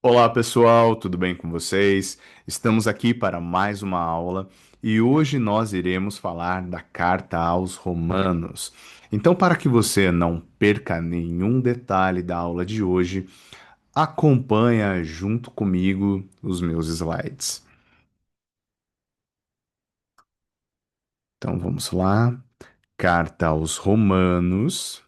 Olá pessoal, tudo bem com vocês? Estamos aqui para mais uma aula e hoje nós iremos falar da carta aos Romanos. Então, para que você não perca nenhum detalhe da aula de hoje, acompanha junto comigo os meus slides. Então, vamos lá. Carta aos Romanos.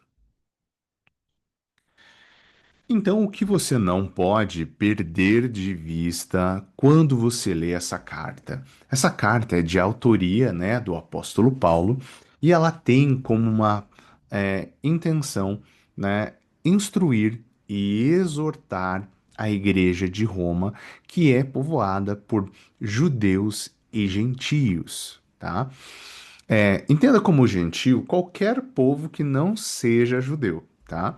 Então, o que você não pode perder de vista quando você lê essa carta? Essa carta é de autoria, né, do apóstolo Paulo e ela tem como uma intenção, né, instruir e exortar a igreja de Roma, que é povoada por judeus e gentios, tá? Entenda como gentio qualquer povo que não seja judeu, tá?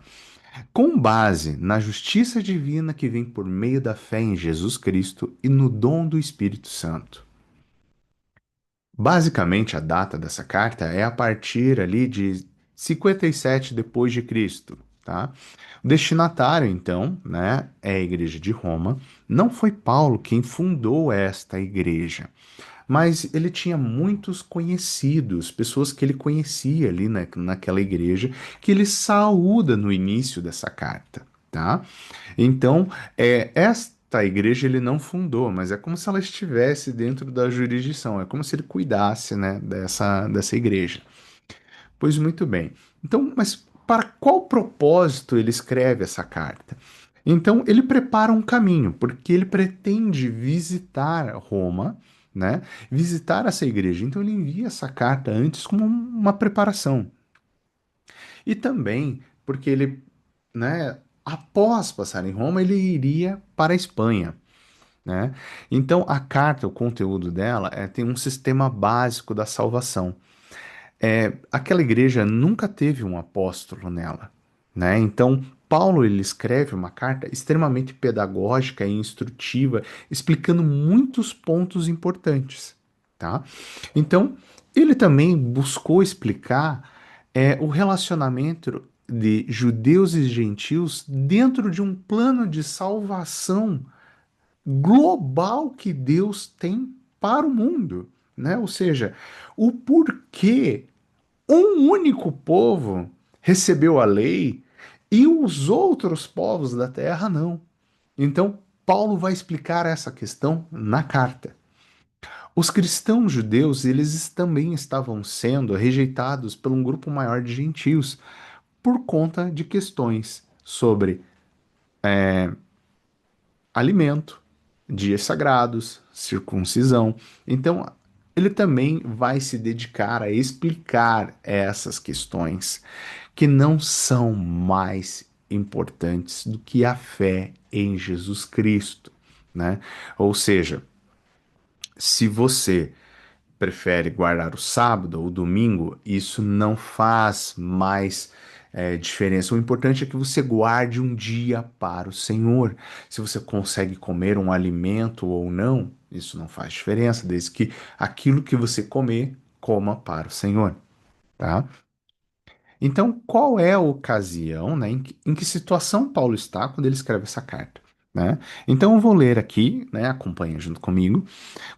Com base na justiça divina que vem por meio da fé em Jesus Cristo e no dom do Espírito Santo. Basicamente, a data dessa carta é a partir ali de 57 depois de Cristo, tá? O destinatário, então, né, é a Igreja de Roma. Não foi Paulo quem fundou esta igreja, mas ele tinha muitos conhecidos, pessoas que ele conhecia ali naquela igreja, que ele saúda no início dessa carta, tá? Então, esta igreja ele não fundou, mas é como se ela estivesse dentro da jurisdição, é como se ele cuidasse, né, dessa igreja. Pois muito bem. Então, mas para qual propósito ele escreve essa carta? Então, ele prepara um caminho, porque ele pretende visitar Roma, né? Visitar essa igreja. Então, ele envia essa carta antes como uma preparação. E também porque ele, né, após passar em Roma, ele iria para a Espanha, né? Então, a carta, o conteúdo dela, tem um sistema básico da salvação. Aquela igreja nunca teve um apóstolo nela, né? Então, Paulo ele escreve uma carta extremamente pedagógica e instrutiva, explicando muitos pontos importantes, tá? Então, ele também buscou explicar o relacionamento de judeus e gentios dentro de um plano de salvação global que Deus tem para o mundo, né? Ou seja, o porquê um único povo recebeu a lei e os outros povos da terra não. Então, Paulo vai explicar essa questão na carta. Os cristãos judeus, eles também estavam sendo rejeitados por um grupo maior de gentios por conta de questões sobre alimento, dias sagrados, circuncisão. Então, ele também vai se dedicar a explicar essas questões que não são mais importantes do que a fé em Jesus Cristo, né? Ou seja, se você prefere guardar o sábado ou o domingo, isso não faz mais diferença. O importante é que você guarde um dia para o Senhor. Se você consegue comer um alimento ou não, isso não faz diferença, desde que aquilo que você comer, coma para o Senhor, tá? Então, qual é a ocasião, né? Em que situação Paulo está quando ele escreve essa carta, né? Então, eu vou ler aqui, né? Acompanha junto comigo.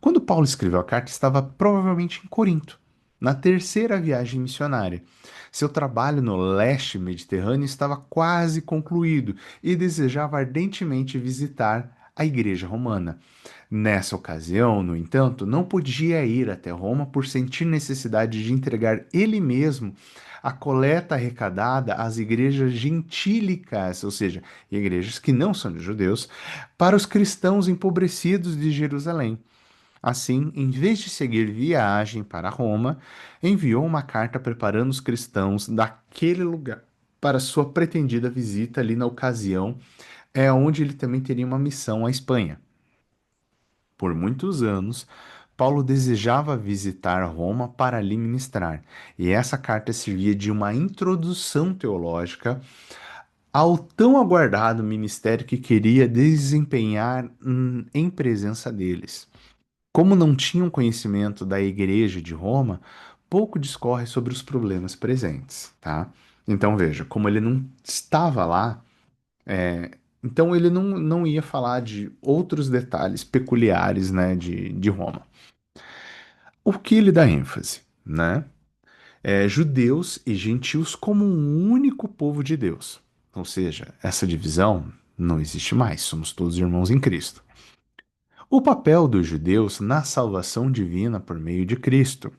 Quando Paulo escreveu a carta, estava provavelmente em Corinto, na terceira viagem missionária. Seu trabalho no leste mediterrâneo estava quase concluído e desejava ardentemente visitar a igreja romana. Nessa ocasião, no entanto, não podia ir até Roma por sentir necessidade de entregar ele mesmo a coleta arrecadada às igrejas gentílicas, ou seja, igrejas que não são de judeus, para os cristãos empobrecidos de Jerusalém. Assim, em vez de seguir viagem para Roma, enviou uma carta preparando os cristãos daquele lugar para sua pretendida visita ali na ocasião, onde ele também teria uma missão à Espanha. Por muitos anos, Paulo desejava visitar Roma para ali ministrar, e essa carta servia de uma introdução teológica ao tão aguardado ministério que queria desempenhar em presença deles. Como não tinham conhecimento da Igreja de Roma, pouco discorre sobre os problemas presentes, tá? Então veja, como ele não estava lá, Então ele não ia falar de outros detalhes peculiares, né, de Roma. O que ele dá ênfase, né? É judeus e gentios como um único povo de Deus. Ou seja, essa divisão não existe mais, somos todos irmãos em Cristo. O papel dos judeus na salvação divina por meio de Cristo.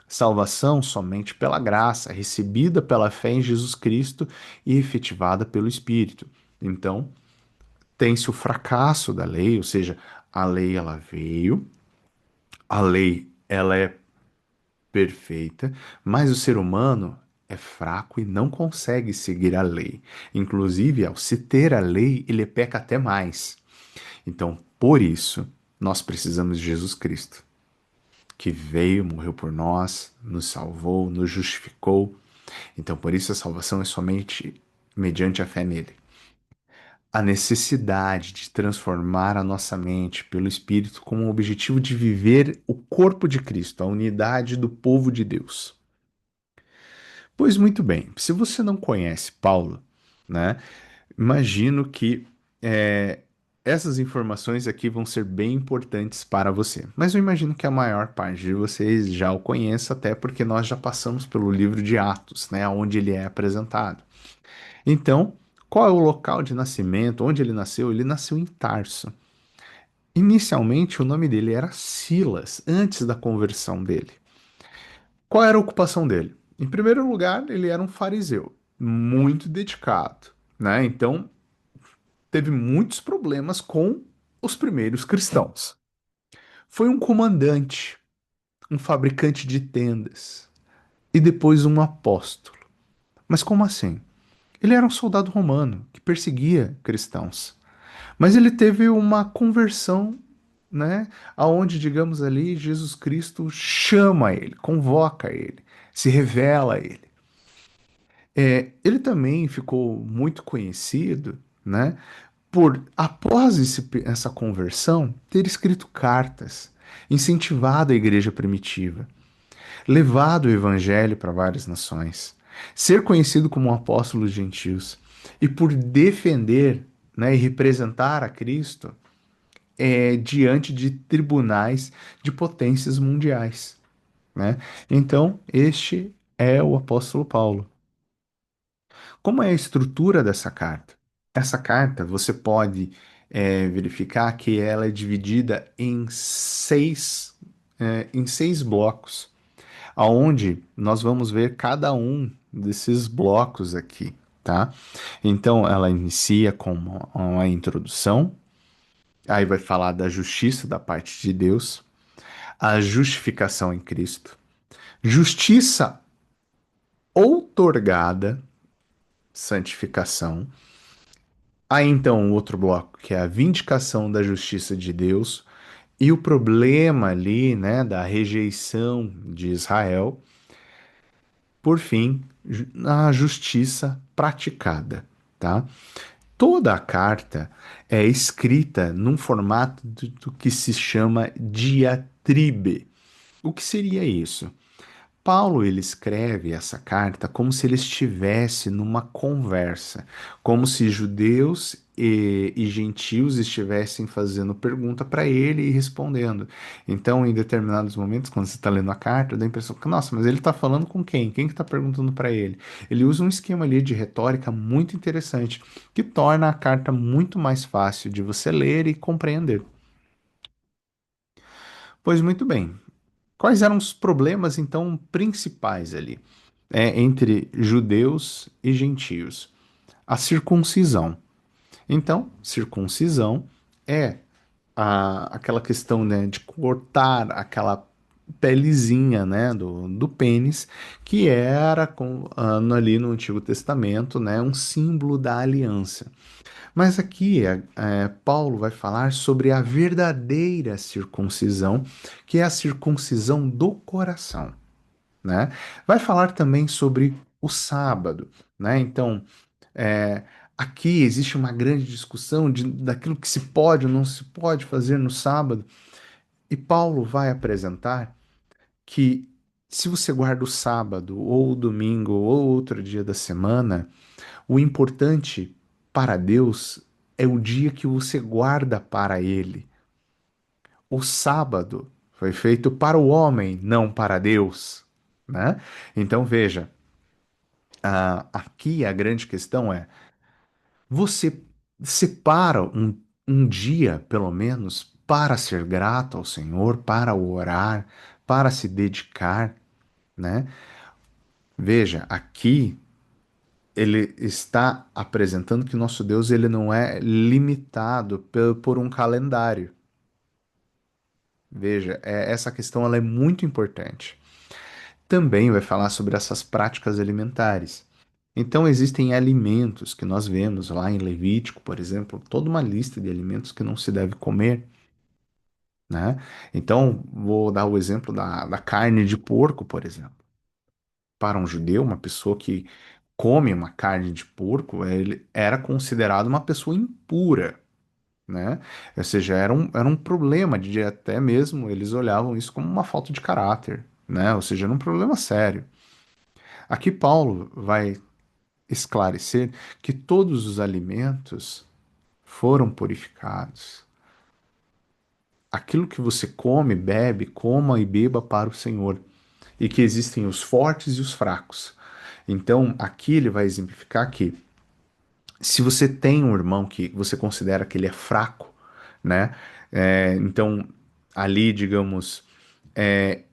Salvação somente pela graça, recebida pela fé em Jesus Cristo e efetivada pelo Espírito. Então, tem-se o fracasso da lei, ou seja, a lei ela veio, a lei ela é perfeita, mas o ser humano é fraco e não consegue seguir a lei. Inclusive, ao se ter a lei, ele peca até mais. Então, por isso, nós precisamos de Jesus Cristo, que veio, morreu por nós, nos salvou, nos justificou. Então, por isso a salvação é somente mediante a fé nele. A necessidade de transformar a nossa mente pelo Espírito com o objetivo de viver o corpo de Cristo, a unidade do povo de Deus. Pois muito bem, se você não conhece Paulo, né, imagino que é, essas informações aqui vão ser bem importantes para você. Mas eu imagino que a maior parte de vocês já o conheça, até porque nós já passamos pelo livro de Atos, né, onde ele é apresentado. Então, qual é o local de nascimento? Onde ele nasceu? Ele nasceu em Tarso. Inicialmente, o nome dele era Silas, antes da conversão dele. Qual era a ocupação dele? Em primeiro lugar, ele era um fariseu, muito dedicado, né? Então, teve muitos problemas com os primeiros cristãos. Foi um comandante, um fabricante de tendas e depois um apóstolo. Mas como assim? Ele era um soldado romano que perseguia cristãos. Mas ele teve uma conversão, né? Aonde, digamos ali, Jesus Cristo chama ele, convoca ele, se revela a ele. Ele também ficou muito conhecido, né? Por, após essa conversão, ter escrito cartas, incentivado a igreja primitiva, levado o evangelho para várias nações, ser conhecido como um apóstolo dos gentios e por defender, né, e representar a Cristo diante de tribunais de potências mundiais, né? Então, este é o apóstolo Paulo. Como é a estrutura dessa carta? Essa carta você pode verificar que ela é dividida em seis blocos, aonde nós vamos ver cada um desses blocos aqui, tá? Então ela inicia com uma introdução, aí vai falar da justiça da parte de Deus, a justificação em Cristo, justiça outorgada, santificação. Aí então o outro bloco, que é a vindicação da justiça de Deus e o problema ali, né, da rejeição de Israel. Por fim, a justiça praticada, tá? Toda a carta é escrita num formato do que se chama diatribe. O que seria isso? Paulo ele escreve essa carta como se ele estivesse numa conversa, como se judeus e gentios estivessem fazendo pergunta para ele e respondendo. Então, em determinados momentos, quando você está lendo a carta, dá a impressão que, nossa, mas ele está falando com quem? Quem que está perguntando para ele? Ele usa um esquema ali de retórica muito interessante, que torna a carta muito mais fácil de você ler e compreender. Pois muito bem. Quais eram os problemas, então, principais ali, entre judeus e gentios? A circuncisão. Então, circuncisão é aquela questão, né, de cortar aquela pelezinha, né, do pênis, que era ali no Antigo Testamento, né, um símbolo da aliança. Mas aqui Paulo vai falar sobre a verdadeira circuncisão, que é a circuncisão do coração, né? Vai falar também sobre o sábado, né? Então, é, aqui existe uma grande discussão daquilo que se pode ou não se pode fazer no sábado, e Paulo vai apresentar que se você guarda o sábado, ou o domingo, ou outro dia da semana, o importante para Deus é o dia que você guarda para ele. O sábado foi feito para o homem, não para Deus, né? Então veja, aqui a grande questão é: você separa um dia, pelo menos, para ser grato ao Senhor, para orar, para se dedicar, né? Veja, aqui ele está apresentando que nosso Deus ele não é limitado por um calendário. Veja, essa questão ela é muito importante. Também vai falar sobre essas práticas alimentares. Então, existem alimentos que nós vemos lá em Levítico, por exemplo, toda uma lista de alimentos que não se deve comer, né? Então, vou dar o exemplo da carne de porco, por exemplo. Para um judeu, uma pessoa que come uma carne de porco, ele era considerado uma pessoa impura, né? Ou seja, era um problema de até mesmo eles olhavam isso como uma falta de caráter, né? Ou seja, era um problema sério. Aqui Paulo vai esclarecer que todos os alimentos foram purificados. Aquilo que você come, bebe, coma e beba para o Senhor. E que existem os fortes e os fracos. Então, aqui ele vai exemplificar que se você tem um irmão que você considera que ele é fraco, né? Então, ali, digamos,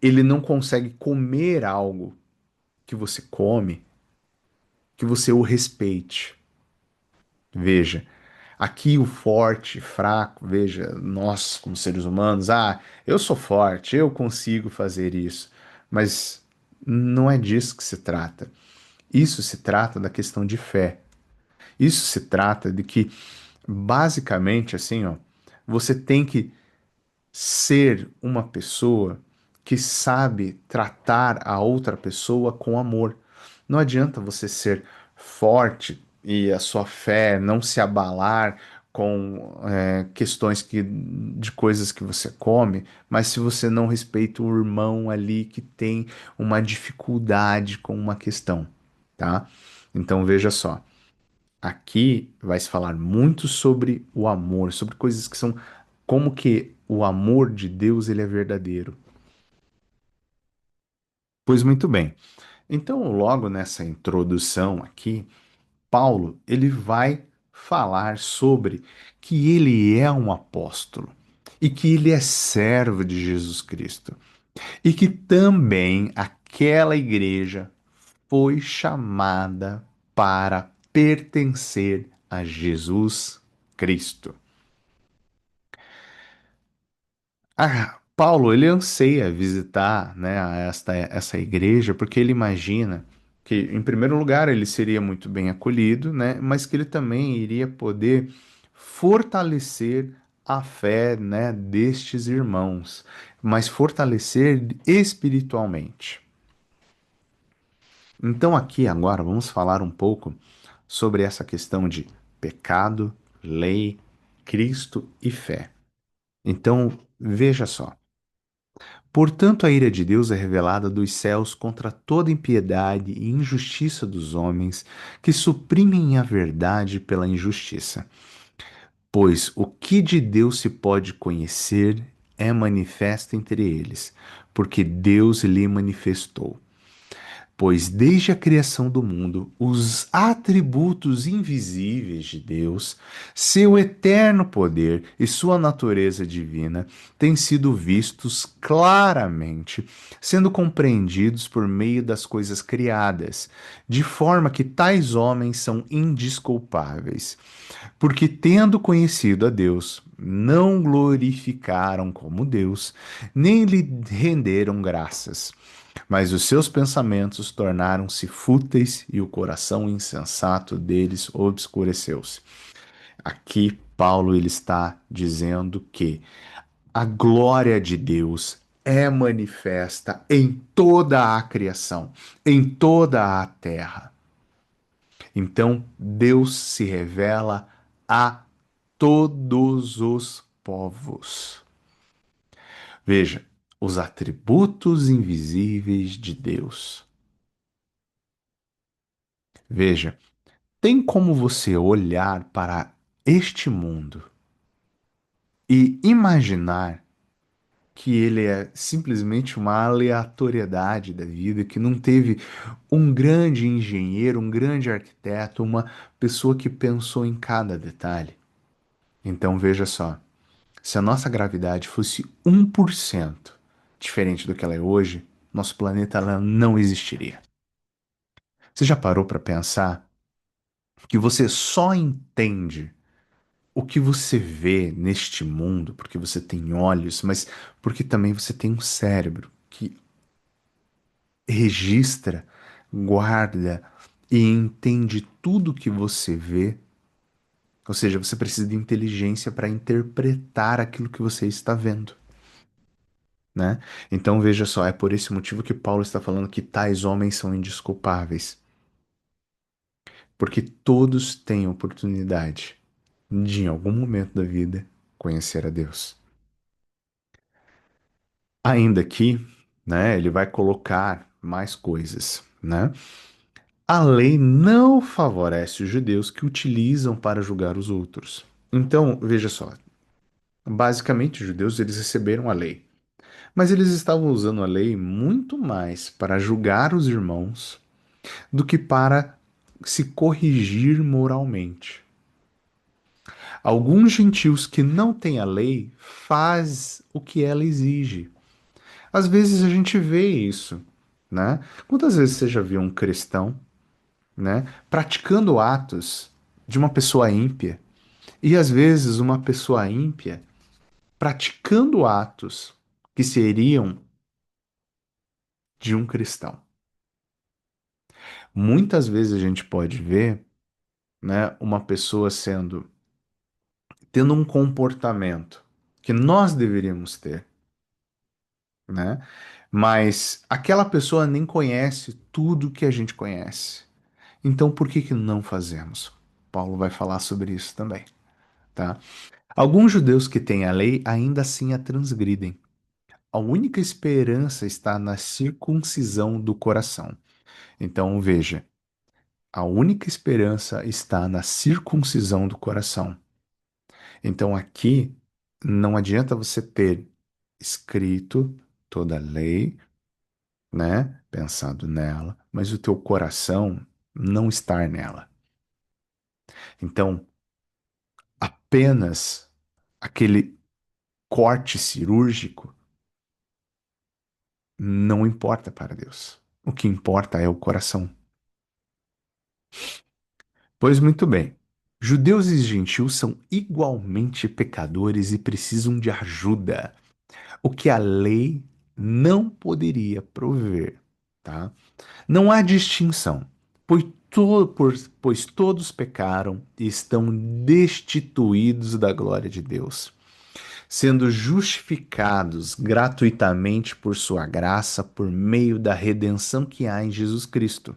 ele não consegue comer algo que você come, que você o respeite. Veja, aqui o forte, fraco, veja, nós como seres humanos, eu sou forte, eu consigo fazer isso. Mas não é disso que se trata. Isso se trata da questão de fé. Isso se trata de que, basicamente, assim, ó, você tem que ser uma pessoa que sabe tratar a outra pessoa com amor. Não adianta você ser forte e a sua fé não se abalar com questões de coisas que você come, mas se você não respeita o irmão ali que tem uma dificuldade com uma questão, tá? Então veja só. Aqui vai se falar muito sobre o amor, sobre coisas que são como que o amor de Deus ele é verdadeiro. Pois muito bem. Então, logo nessa introdução aqui, Paulo ele vai falar sobre que ele é um apóstolo e que ele é servo de Jesus Cristo e que também aquela igreja foi chamada para pertencer a Jesus Cristo. Paulo, ele anseia visitar, né, essa igreja porque ele imagina que, em primeiro lugar, ele seria muito bem acolhido, né, mas que ele também iria poder fortalecer a fé, né, destes irmãos, mas fortalecer espiritualmente. Então, aqui agora vamos falar um pouco sobre essa questão de pecado, lei, Cristo e fé. Então, veja só. Portanto, a ira de Deus é revelada dos céus contra toda impiedade e injustiça dos homens que suprimem a verdade pela injustiça. Pois o que de Deus se pode conhecer é manifesto entre eles, porque Deus lhe manifestou. Pois desde a criação do mundo, os atributos invisíveis de Deus, seu eterno poder e sua natureza divina têm sido vistos claramente, sendo compreendidos por meio das coisas criadas, de forma que tais homens são indisculpáveis. Porque, tendo conhecido a Deus, não glorificaram como Deus, nem lhe renderam graças. Mas os seus pensamentos tornaram-se fúteis e o coração insensato deles obscureceu-se. Aqui Paulo ele está dizendo que a glória de Deus é manifesta em toda a criação, em toda a terra. Então Deus se revela a todos os povos. Veja, os atributos invisíveis de Deus. Veja, tem como você olhar para este mundo e imaginar que ele é simplesmente uma aleatoriedade da vida, que não teve um grande engenheiro, um grande arquiteto, uma pessoa que pensou em cada detalhe. Então veja só, se a nossa gravidade fosse 1% diferente do que ela é hoje, nosso planeta ela não existiria. Você já parou para pensar que você só entende o que você vê neste mundo porque você tem olhos, mas porque também você tem um cérebro que registra, guarda e entende tudo que você vê. Ou seja, você precisa de inteligência para interpretar aquilo que você está vendo, né? Então veja só, é por esse motivo que Paulo está falando que tais homens são indesculpáveis, porque todos têm oportunidade de, em algum momento da vida, conhecer a Deus. Ainda que, né, ele vai colocar mais coisas, né? A lei não favorece os judeus que utilizam para julgar os outros. Então, veja só, basicamente os judeus eles receberam a lei, mas eles estavam usando a lei muito mais para julgar os irmãos do que para se corrigir moralmente. Alguns gentios que não têm a lei faz o que ela exige. Às vezes a gente vê isso, né? Quantas vezes você já viu um cristão, né, praticando atos de uma pessoa ímpia e às vezes uma pessoa ímpia praticando atos que seriam de um cristão? Muitas vezes a gente pode ver, né, uma pessoa tendo um comportamento que nós deveríamos ter, né? Mas aquela pessoa nem conhece tudo que a gente conhece. Então, por que que não fazemos? Paulo vai falar sobre isso também, tá? Alguns judeus que têm a lei ainda assim a transgridem. A única esperança está na circuncisão do coração. Então, veja, a única esperança está na circuncisão do coração. Então, aqui não adianta você ter escrito toda a lei, né, pensado nela, mas o teu coração não estar nela. Então, apenas aquele corte cirúrgico não importa para Deus. O que importa é o coração. Pois muito bem. Judeus e gentios são igualmente pecadores e precisam de ajuda, o que a lei não poderia prover, tá? Não há distinção, pois todos pecaram e estão destituídos da glória de Deus, sendo justificados gratuitamente por sua graça por meio da redenção que há em Jesus Cristo.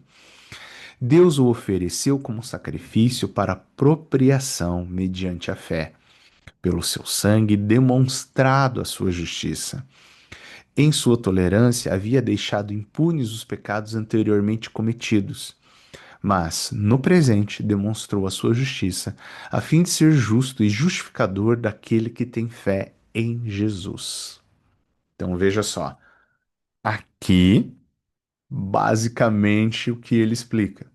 Deus o ofereceu como sacrifício para propriação mediante a fé, pelo seu sangue demonstrado a sua justiça. Em sua tolerância, havia deixado impunes os pecados anteriormente cometidos, mas, no presente, demonstrou a sua justiça, a fim de ser justo e justificador daquele que tem fé em Jesus. Então veja só, aqui, basicamente, o que ele explica.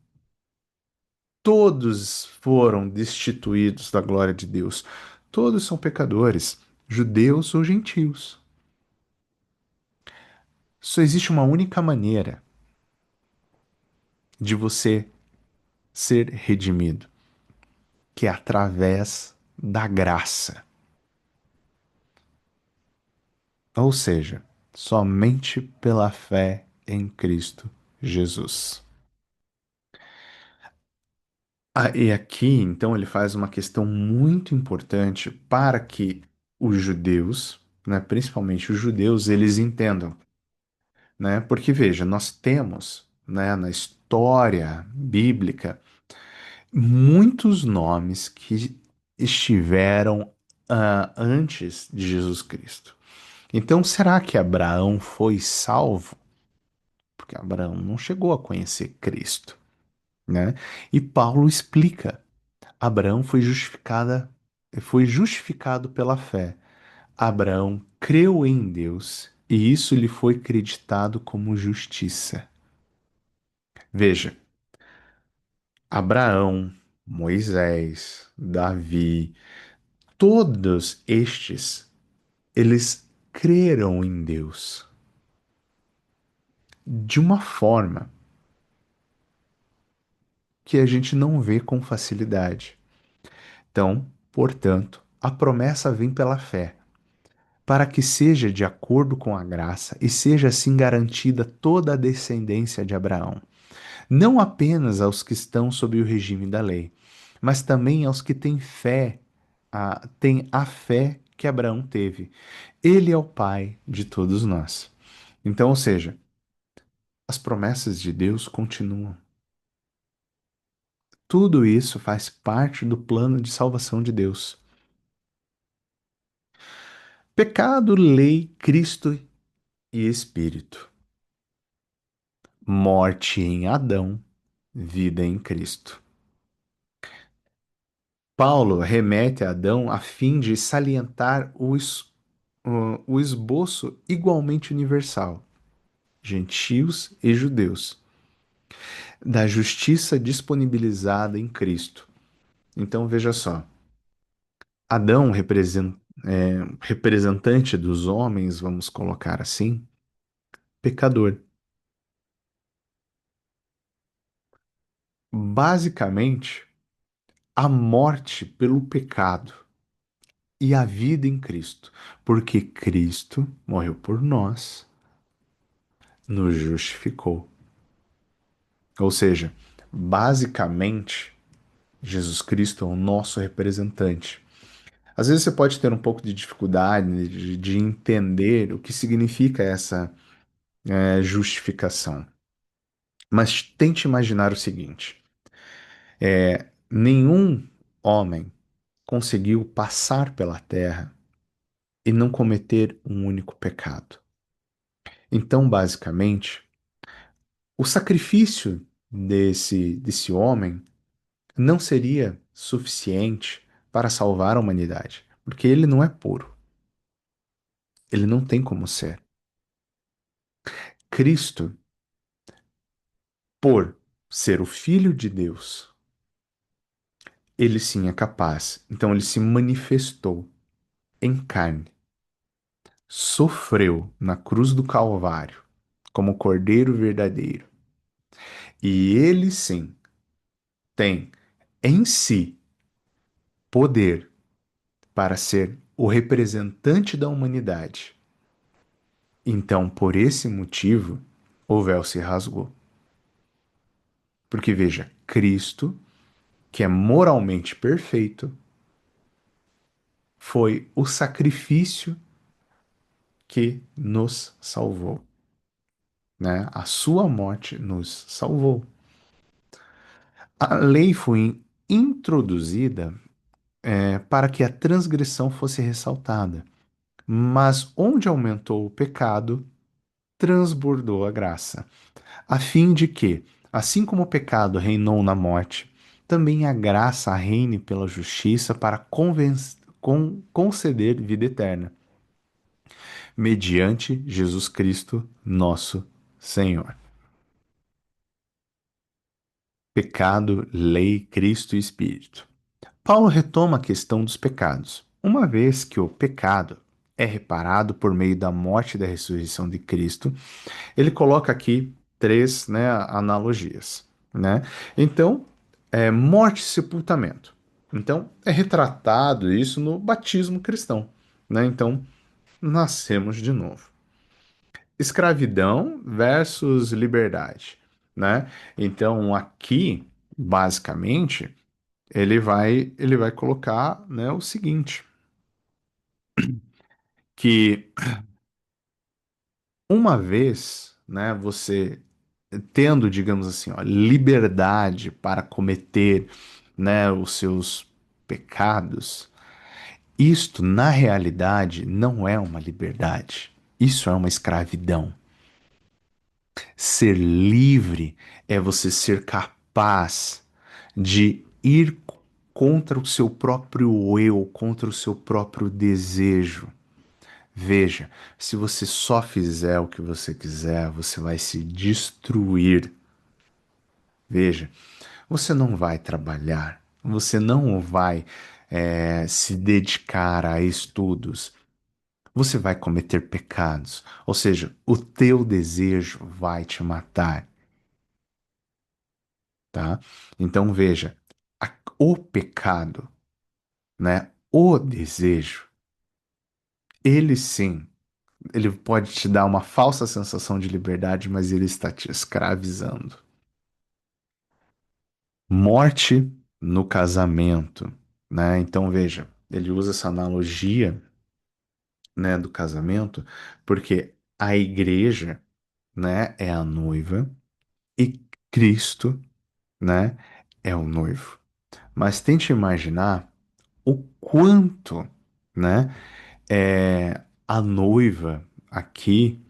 Todos foram destituídos da glória de Deus. Todos são pecadores, judeus ou gentios. Só existe uma única maneira de você ser redimido, que é através da graça. Ou seja, somente pela fé em Cristo Jesus. E aqui, então, ele faz uma questão muito importante para que os judeus, né, principalmente os judeus, eles entendam, né? Porque veja, nós temos, né, na história bíblica muitos nomes que estiveram antes de Jesus Cristo. Então, será que Abraão foi salvo? Porque Abraão não chegou a conhecer Cristo, né? E Paulo explica. Abraão foi justificado pela fé. Abraão creu em Deus e isso lhe foi creditado como justiça. Veja, Abraão, Moisés, Davi, todos estes, eles creram em Deus de uma forma que a gente não vê com facilidade. Então, portanto, a promessa vem pela fé, para que seja de acordo com a graça e seja assim garantida toda a descendência de Abraão, não apenas aos que estão sob o regime da lei, mas também aos que têm fé, têm a fé que Abraão teve. Ele é o pai de todos nós. Então, ou seja, as promessas de Deus continuam. Tudo isso faz parte do plano de salvação de Deus. Pecado, lei, Cristo e Espírito. Morte em Adão, vida em Cristo. Paulo remete a Adão a fim de salientar o esboço igualmente universal, gentios e judeus, da justiça disponibilizada em Cristo. Então veja só, Adão, representante dos homens, vamos colocar assim, pecador. Basicamente, a morte pelo pecado e a vida em Cristo, porque Cristo morreu por nós, nos justificou. Ou seja, basicamente, Jesus Cristo é o nosso representante. Às vezes você pode ter um pouco de dificuldade de entender o que significa essa justificação. Mas tente imaginar o seguinte: nenhum homem conseguiu passar pela terra e não cometer um único pecado. Então, basicamente, o sacrifício desse homem não seria suficiente para salvar a humanidade, porque ele não é puro, ele não tem como ser. Cristo, por ser o Filho de Deus, ele sim é capaz. Então ele se manifestou em carne, sofreu na cruz do Calvário como Cordeiro verdadeiro. E ele sim tem em si poder para ser o representante da humanidade. Então, por esse motivo, o véu se rasgou. Porque veja, Cristo, que é moralmente perfeito, foi o sacrifício que nos salvou, né? A sua morte nos salvou. A lei foi introduzida para que a transgressão fosse ressaltada, mas onde aumentou o pecado, transbordou a graça, a fim de que, assim como o pecado reinou na morte, também a graça reine pela justiça para conceder vida eterna, mediante Jesus Cristo, nosso Senhor. Pecado, lei, Cristo e Espírito. Paulo retoma a questão dos pecados, uma vez que o pecado é reparado por meio da morte e da ressurreição de Cristo. Ele coloca aqui três, né, analogias, né? Então, morte e sepultamento. Então, é retratado isso no batismo cristão, né? Então, nascemos de novo. Escravidão versus liberdade, né? Então, aqui, basicamente, ele vai colocar, né, o seguinte, que uma vez, né, você tendo, digamos assim, ó, liberdade para cometer, né, os seus pecados, isto na realidade não é uma liberdade. Isso é uma escravidão. Ser livre é você ser capaz de ir. contra o seu próprio eu, contra o seu próprio desejo. Veja, se você só fizer o que você quiser, você vai se destruir. Veja, você não vai trabalhar, você não vai se dedicar a estudos, você vai cometer pecados, ou seja, o teu desejo vai te matar, tá? Então veja, o pecado, né? O desejo, ele sim, ele pode te dar uma falsa sensação de liberdade, mas ele está te escravizando. Morte no casamento, né? Então veja, ele usa essa analogia, né, do casamento, porque a igreja, né, é a noiva e Cristo, né, é o noivo. Mas tente imaginar o quanto, né, a noiva aqui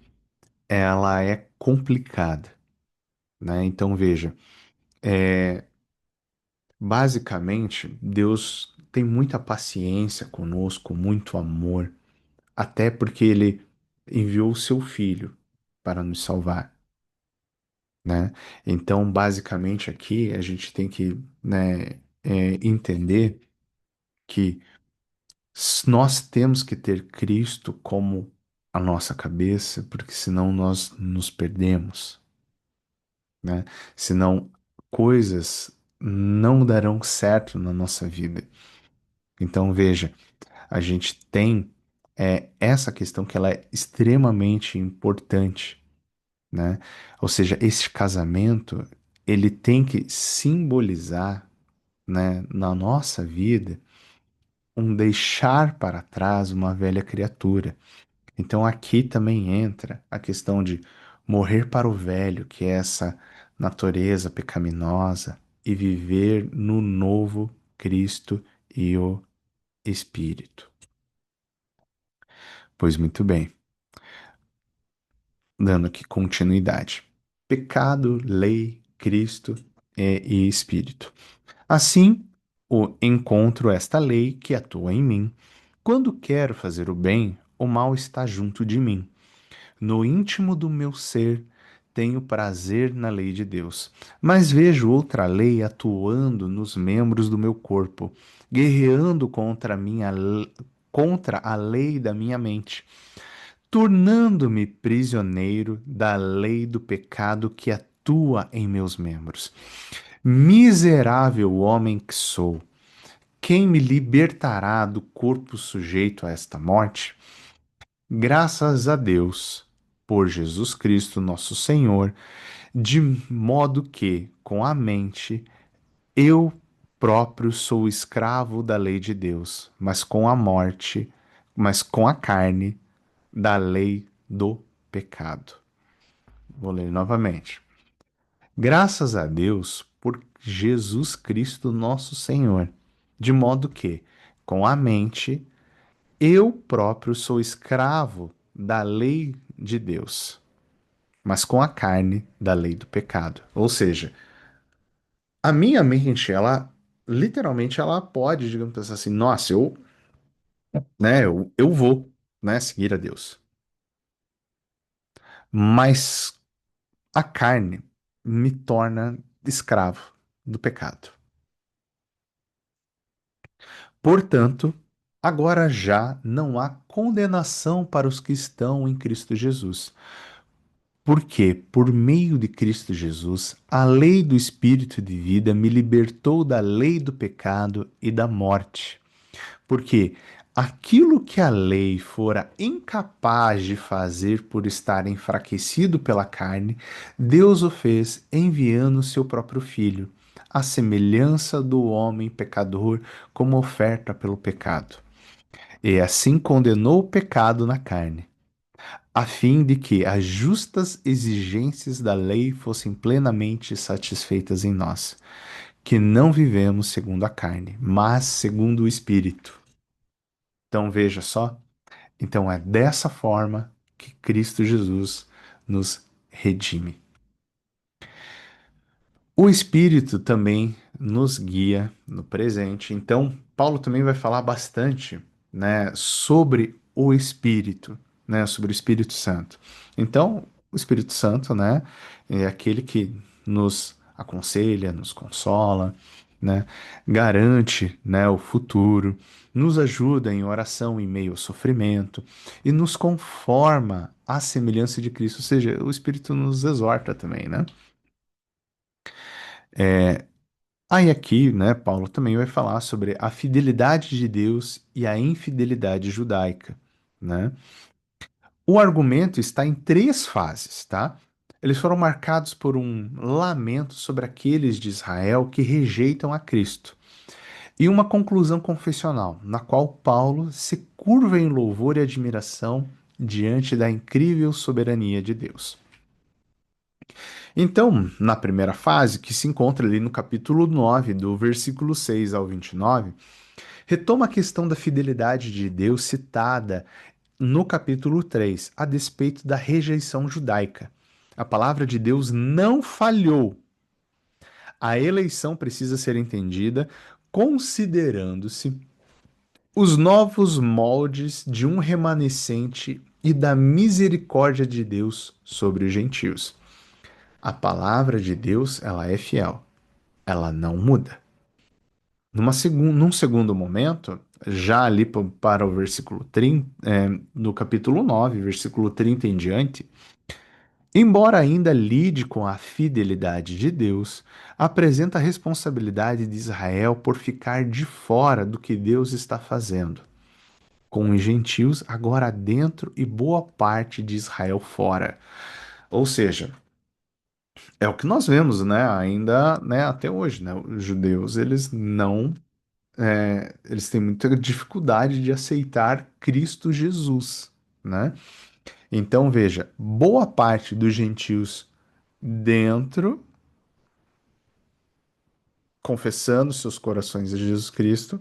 ela é complicada, né? Então veja, basicamente Deus tem muita paciência conosco, muito amor, até porque ele enviou o seu filho para nos salvar, né? Então, basicamente aqui a gente tem que, né, entender que nós temos que ter Cristo como a nossa cabeça, porque senão nós nos perdemos, né? Senão coisas não darão certo na nossa vida. Então, veja, a gente tem essa questão que ela é extremamente importante, né? Ou seja, esse casamento, ele tem que simbolizar, né, na nossa vida, um deixar para trás uma velha criatura. Então aqui também entra a questão de morrer para o velho, que é essa natureza pecaminosa, e viver no novo Cristo e o Espírito. Pois muito bem, dando aqui continuidade. Pecado, lei, Cristo e Espírito. Assim, encontro esta lei que atua em mim. Quando quero fazer o bem, o mal está junto de mim. No íntimo do meu ser, tenho prazer na lei de Deus, mas vejo outra lei atuando nos membros do meu corpo, guerreando contra a lei da minha mente, tornando-me prisioneiro da lei do pecado que atua em meus membros. Miserável homem que sou, quem me libertará do corpo sujeito a esta morte? Graças a Deus, por Jesus Cristo, nosso Senhor, de modo que, com a mente, eu próprio sou escravo da lei de Deus, mas com a morte, mas com a carne, da lei do pecado. Vou ler novamente. Graças a Deus por Jesus Cristo, nosso Senhor, de modo que, com a mente, eu próprio sou escravo da lei de Deus, mas com a carne da lei do pecado. Ou seja, a minha mente, ela literalmente ela pode, digamos pensar assim, nossa, eu vou, né, seguir a Deus. Mas a carne me torna escravo do pecado. Portanto, agora já não há condenação para os que estão em Cristo Jesus. Porque, por meio de Cristo Jesus, a lei do Espírito de vida me libertou da lei do pecado e da morte. Porque aquilo que a lei fora incapaz de fazer por estar enfraquecido pela carne, Deus o fez enviando o seu próprio Filho, à semelhança do homem pecador, como oferta pelo pecado. E assim condenou o pecado na carne, a fim de que as justas exigências da lei fossem plenamente satisfeitas em nós, que não vivemos segundo a carne, mas segundo o Espírito. Então veja só, então é dessa forma que Cristo Jesus nos redime. O Espírito também, nos guia no presente. Então, Paulo também vai falar bastante, né, sobre o Espírito, né, sobre o Espírito Santo. Então, o Espírito Santo, né, é aquele que nos aconselha, nos consola, né, garante, né, o futuro, nos ajuda em oração em meio ao sofrimento e nos conforma à semelhança de Cristo. Ou seja, o Espírito nos exorta também, né? Aí aqui, né, Paulo também vai falar sobre a fidelidade de Deus e a infidelidade judaica, né? O argumento está em três fases, tá? Eles foram marcados por um lamento sobre aqueles de Israel que rejeitam a Cristo e uma conclusão confessional, na qual Paulo se curva em louvor e admiração diante da incrível soberania de Deus. Então, na primeira fase, que se encontra ali no capítulo 9, do versículo 6 ao 29, retoma a questão da fidelidade de Deus citada no capítulo 3, a despeito da rejeição judaica. A palavra de Deus não falhou. A eleição precisa ser entendida considerando-se os novos moldes de um remanescente e da misericórdia de Deus sobre os gentios. A palavra de Deus, ela é fiel, ela não muda. Num segundo momento, já ali para o versículo 30, no capítulo 9, versículo 30 em diante, embora ainda lide com a fidelidade de Deus, apresenta a responsabilidade de Israel por ficar de fora do que Deus está fazendo, com os gentios agora dentro e boa parte de Israel fora. Ou seja, é o que nós vemos, né, ainda, né, até hoje, né, os judeus, eles não eles têm muita dificuldade de aceitar Cristo Jesus, né? Então, veja, boa parte dos gentios dentro, confessando seus corações a Jesus Cristo,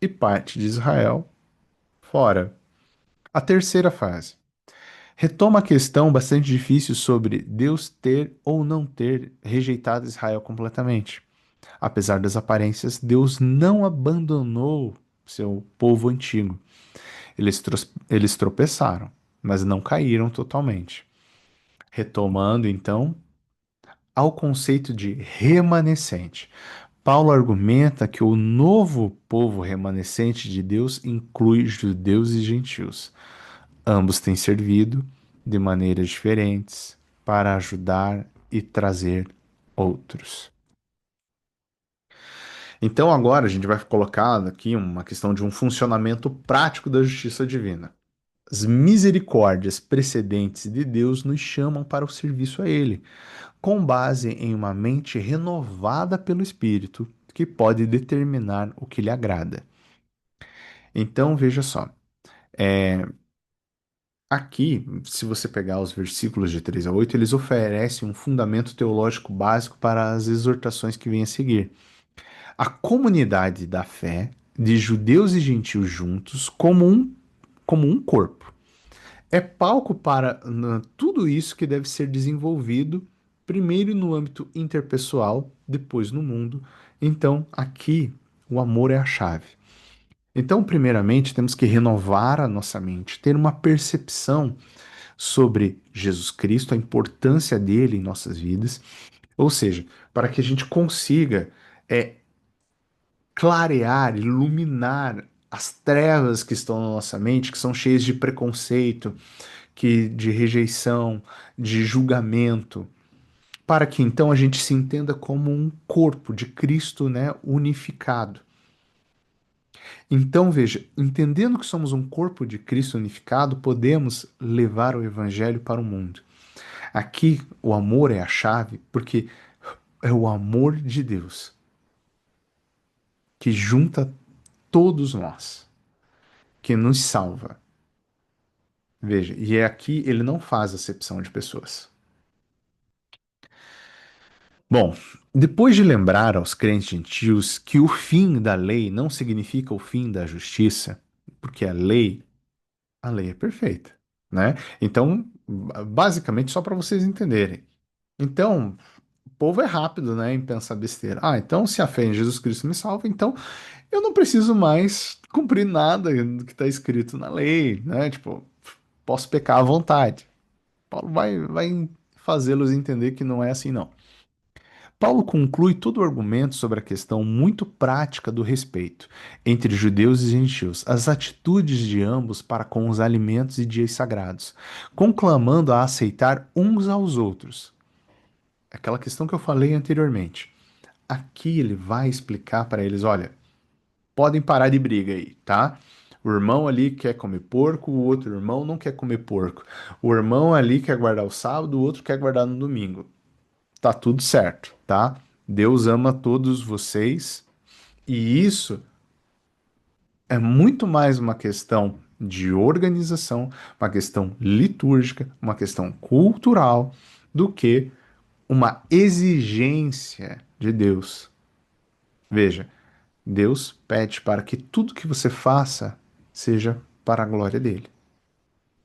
e parte de Israel fora. A terceira fase retoma a questão bastante difícil sobre Deus ter ou não ter rejeitado Israel completamente. Apesar das aparências, Deus não abandonou seu povo antigo. Eles tropeçaram, mas não caíram totalmente. Retomando, então, ao conceito de remanescente. Paulo argumenta que o novo povo remanescente de Deus inclui judeus e gentios. Ambos têm servido de maneiras diferentes para ajudar e trazer outros. Então, agora a gente vai colocar aqui uma questão de um funcionamento prático da justiça divina. As misericórdias precedentes de Deus nos chamam para o serviço a Ele, com base em uma mente renovada pelo Espírito, que pode determinar o que lhe agrada. Então, veja só. Aqui, se você pegar os versículos de 3 a 8, eles oferecem um fundamento teológico básico para as exortações que vêm a seguir. A comunidade da fé, de judeus e gentios juntos, como um corpo. É palco para tudo isso que deve ser desenvolvido, primeiro no âmbito interpessoal, depois no mundo. Então, aqui, o amor é a chave. Então, primeiramente, temos que renovar a nossa mente, ter uma percepção sobre Jesus Cristo, a importância dele em nossas vidas, ou seja, para que a gente consiga clarear, iluminar as trevas que estão na nossa mente, que são cheias de preconceito, que de rejeição, de julgamento, para que então a gente se entenda como um corpo de Cristo, né, unificado. Então, veja, entendendo que somos um corpo de Cristo unificado, podemos levar o evangelho para o mundo. Aqui, o amor é a chave, porque é o amor de Deus que junta todos nós, que nos salva. Veja, e é aqui ele não faz acepção de pessoas. Bom, depois de lembrar aos crentes gentios que o fim da lei não significa o fim da justiça, porque a lei é perfeita, né? Então, basicamente só para vocês entenderem. Então, povo é rápido, né, em pensar besteira. Ah, então se a fé em Jesus Cristo me salva, então eu não preciso mais cumprir nada do que está escrito na lei, né? Tipo, posso pecar à vontade. Paulo vai fazê-los entender que não é assim, não. Paulo conclui todo o argumento sobre a questão muito prática do respeito entre judeus e gentios, as atitudes de ambos para com os alimentos e dias sagrados, conclamando a aceitar uns aos outros. Aquela questão que eu falei anteriormente. Aqui ele vai explicar para eles: olha, podem parar de briga aí, tá? O irmão ali quer comer porco, o outro irmão não quer comer porco. O irmão ali quer guardar o sábado, o outro quer guardar no domingo. Tá tudo certo, tá? Deus ama todos vocês e isso é muito mais uma questão de organização, uma questão litúrgica, uma questão cultural, do que uma exigência de Deus. Veja, Deus pede para que tudo que você faça seja para a glória dele.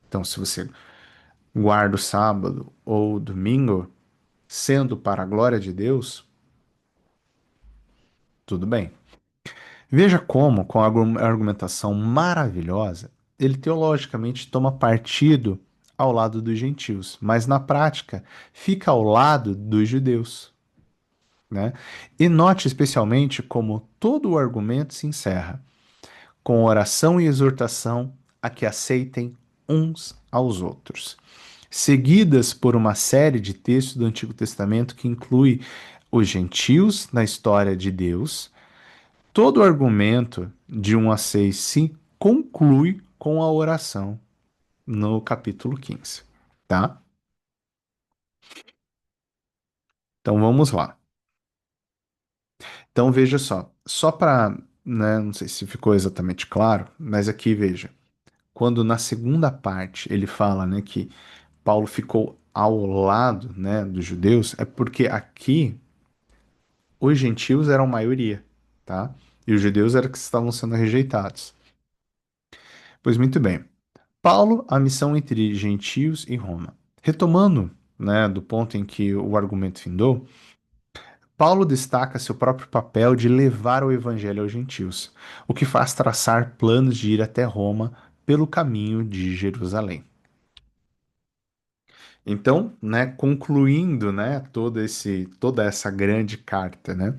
Então, se você guarda o sábado ou o domingo sendo para a glória de Deus, tudo bem. Veja como, com a argumentação maravilhosa, ele teologicamente toma partido ao lado dos gentios, mas na prática fica ao lado dos judeus, né? E note especialmente como todo o argumento se encerra com oração e exortação a que aceitem uns aos outros, seguidas por uma série de textos do Antigo Testamento que inclui os gentios na história de Deus. Todo o argumento de 1 a 6 se conclui com a oração no capítulo 15, tá? Então vamos lá. Então veja só para, né, não sei se ficou exatamente claro, mas aqui veja, quando na segunda parte ele fala, né, que Paulo ficou ao lado, né, dos judeus, é porque aqui os gentios eram maioria, tá? E os judeus eram que estavam sendo rejeitados. Pois muito bem. Paulo, a missão entre gentios e Roma. Retomando, né, do ponto em que o argumento findou, Paulo destaca seu próprio papel de levar o evangelho aos gentios, o que faz traçar planos de ir até Roma pelo caminho de Jerusalém. Então, né, concluindo, né, toda essa grande carta, né,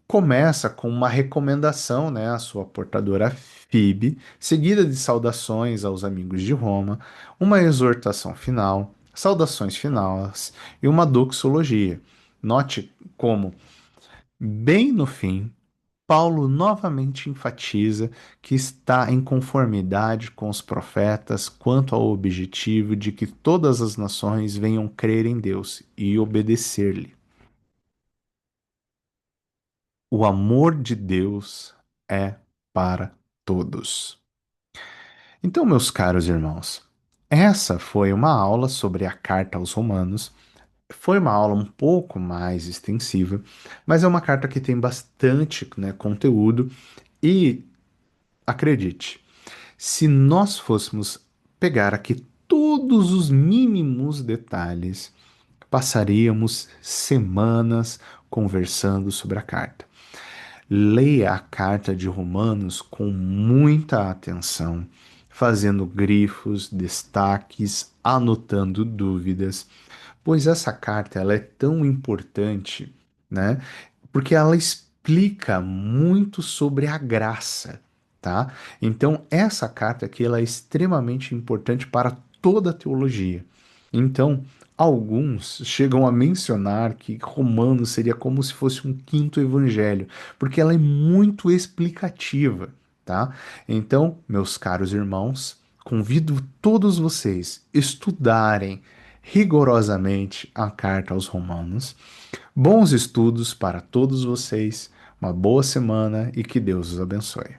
começa com uma recomendação, né, à sua portadora Fibe, seguida de saudações aos amigos de Roma, uma exortação final, saudações finais e uma doxologia. Note como, bem no fim, Paulo novamente enfatiza que está em conformidade com os profetas quanto ao objetivo de que todas as nações venham crer em Deus e obedecer-lhe. O amor de Deus é para todos. Então, meus caros irmãos, essa foi uma aula sobre a carta aos Romanos. Foi uma aula um pouco mais extensiva, mas é uma carta que tem bastante, né, conteúdo e acredite, se nós fôssemos pegar aqui todos os mínimos detalhes, passaríamos semanas conversando sobre a carta. Leia a carta de Romanos com muita atenção, fazendo grifos, destaques, anotando dúvidas, pois essa carta ela é tão importante, né? Porque ela explica muito sobre a graça, tá? Então essa carta aqui ela é extremamente importante para toda a teologia. Então, alguns chegam a mencionar que Romanos seria como se fosse um quinto evangelho, porque ela é muito explicativa, tá? Então, meus caros irmãos, convido todos vocês a estudarem rigorosamente a carta aos Romanos. Bons estudos para todos vocês, uma boa semana e que Deus os abençoe.